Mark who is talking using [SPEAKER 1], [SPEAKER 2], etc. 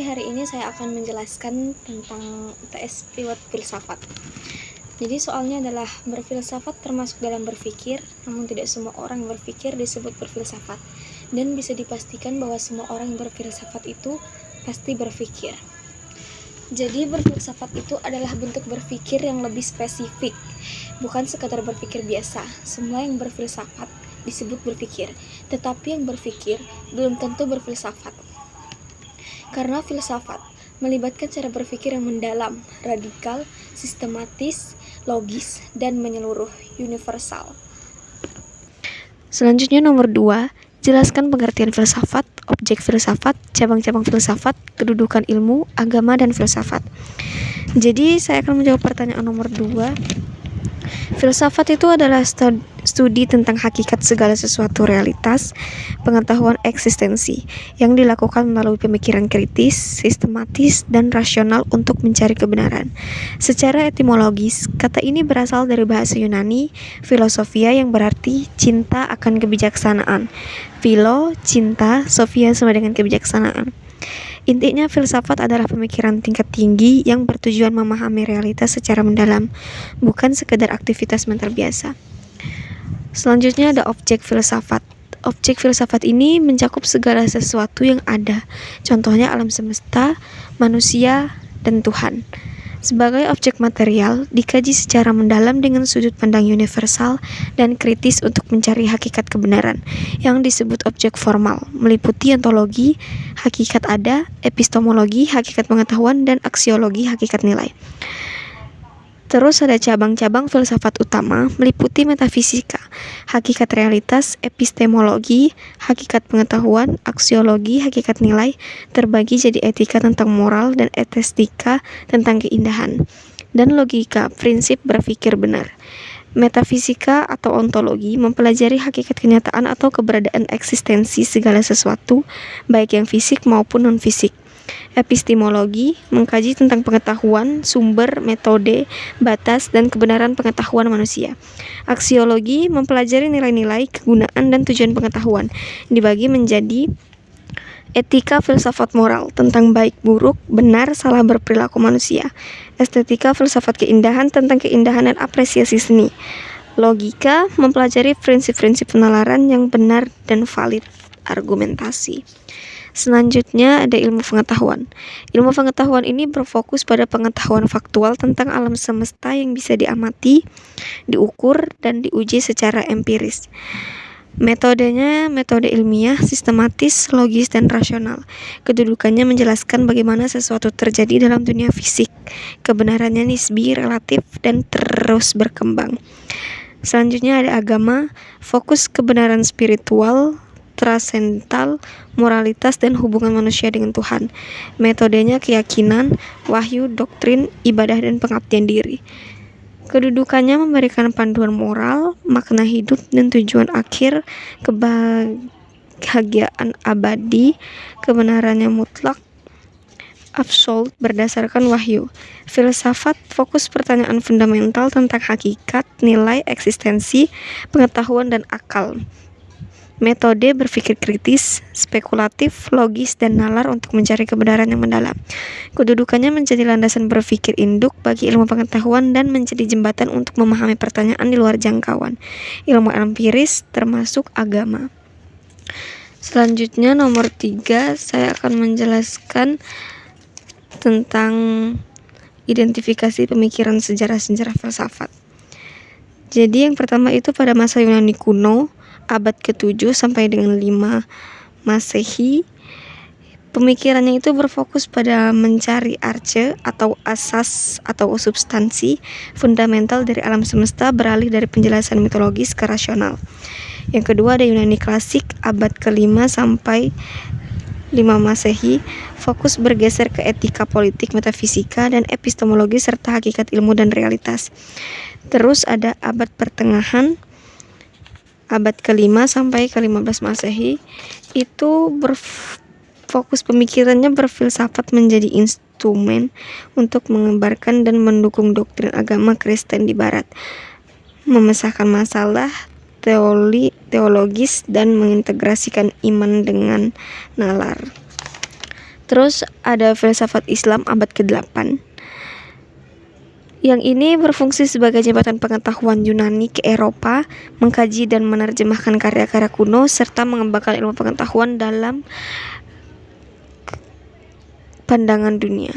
[SPEAKER 1] Hari ini saya akan menjelaskan tentang TS Priwat Filsafat. Jadi soalnya adalah berfilsafat termasuk dalam berpikir, namun tidak semua orang yang berpikir disebut berfilsafat. Dan bisa dipastikan bahwa semua orang yang berfilsafat itu pasti berpikir. Jadi berfilsafat itu adalah bentuk berpikir yang lebih spesifik, bukan sekadar berpikir biasa. Semua yang berfilsafat disebut berpikir, tetapi yang berpikir belum tentu berfilsafat. Karena filsafat melibatkan cara berpikir yang mendalam, radikal, sistematis, logis, dan menyeluruh, universal. Selanjutnya nomor 2, jelaskan pengertian filsafat, objek filsafat, cabang-cabang filsafat, kedudukan ilmu, agama, dan filsafat. Jadi saya akan menjawab pertanyaan nomor 2. Filsafat itu adalah studi tentang hakikat segala sesuatu realitas, pengetahuan eksistensi, yang dilakukan melalui pemikiran kritis, sistematis, dan rasional untuk mencari kebenaran. Secara etimologis, kata ini berasal dari bahasa Yunani, filosofia yang berarti cinta akan kebijaksanaan. Philo, cinta, sophia sama dengan kebijaksanaan. Intinya, filsafat adalah pemikiran tingkat tinggi yang bertujuan memahami realitas secara mendalam, bukan sekedar aktivitas mental biasa. Selanjutnya ada objek filsafat. Objek filsafat ini mencakup segala sesuatu yang ada, contohnya alam semesta, manusia, dan Tuhan. Sebagai objek material, dikaji secara mendalam dengan sudut pandang universal dan kritis untuk mencari hakikat kebenaran, yang disebut objek formal, meliputi ontologi, hakikat ada, epistemologi, hakikat pengetahuan, dan aksiologi, hakikat nilai. Terus ada cabang-cabang filsafat utama, meliputi metafisika, hakikat realitas, epistemologi, hakikat pengetahuan, aksiologi, hakikat nilai, terbagi jadi etika tentang moral dan estetika tentang keindahan, dan logika, prinsip berpikir benar. Metafisika atau ontologi mempelajari hakikat kenyataan atau keberadaan eksistensi segala sesuatu, baik yang fisik maupun non-fisik. Epistemologi mengkaji tentang pengetahuan, sumber, metode, batas, dan kebenaran pengetahuan manusia. Aksiologi mempelajari nilai-nilai, kegunaan, dan tujuan pengetahuan. Dibagi menjadi etika filsafat moral tentang baik buruk, benar, salah berperilaku manusia. Estetika filsafat keindahan tentang keindahan dan apresiasi seni. Logika mempelajari prinsip-prinsip penalaran yang benar dan valid argumentasi. Selanjutnya ada ilmu pengetahuan. Ilmu pengetahuan ini berfokus pada pengetahuan faktual tentang alam semesta yang bisa diamati, diukur, dan diuji secara empiris. Metodenya metode ilmiah, sistematis, logis, dan rasional. Kedudukannya menjelaskan bagaimana sesuatu terjadi dalam dunia fisik. Kebenarannya nisbi, relatif, dan terus berkembang. Selanjutnya ada agama, fokus kebenaran spiritual, transendental, moralitas, dan hubungan manusia dengan Tuhan. Metodenya keyakinan, wahyu, doktrin, ibadah, dan pengabdian diri. Kedudukannya memberikan panduan moral, makna hidup, dan tujuan akhir, kebahagiaan abadi, kebenarannya mutlak, absolut berdasarkan wahyu. Filsafat fokus pertanyaan fundamental tentang hakikat, nilai, eksistensi, pengetahuan, dan akal. Metode berpikir kritis, spekulatif, logis, dan nalar untuk mencari kebenaran yang mendalam. Kedudukannya menjadi landasan berpikir induk bagi ilmu pengetahuan dan menjadi jembatan untuk memahami pertanyaan di luar jangkauan. Ilmu empiris termasuk agama. Selanjutnya nomor 3, saya akan menjelaskan tentang identifikasi pemikiran sejarah-sejarah filsafat. Jadi yang pertama itu pada masa Yunani kuno, abad ke-7 sampai dengan 5 Masehi, pemikirannya itu berfokus pada mencari arche atau asas atau substansi fundamental dari alam semesta beralih dari penjelasan mitologis ke rasional. Yang kedua ada Yunani klasik, abad ke-5 sampai 5 Masehi, fokus bergeser ke etika politik, metafisika, dan epistemologi serta hakikat ilmu dan realitas. Terus ada abad pertengahan, abad ke-5 sampai ke-15 Masehi, itu berfokus pemikirannya berfilsafat menjadi instrumen untuk mengembarkan dan mendukung doktrin agama Kristen di Barat, memecahkan masalah teologis dan mengintegrasikan iman dengan nalar. Terus ada filsafat Islam abad ke-8. Yang ini berfungsi sebagai jembatan pengetahuan Yunani ke Eropa, mengkaji dan menerjemahkan karya-karya kuno, serta mengembangkan ilmu pengetahuan dalam pandangan dunia.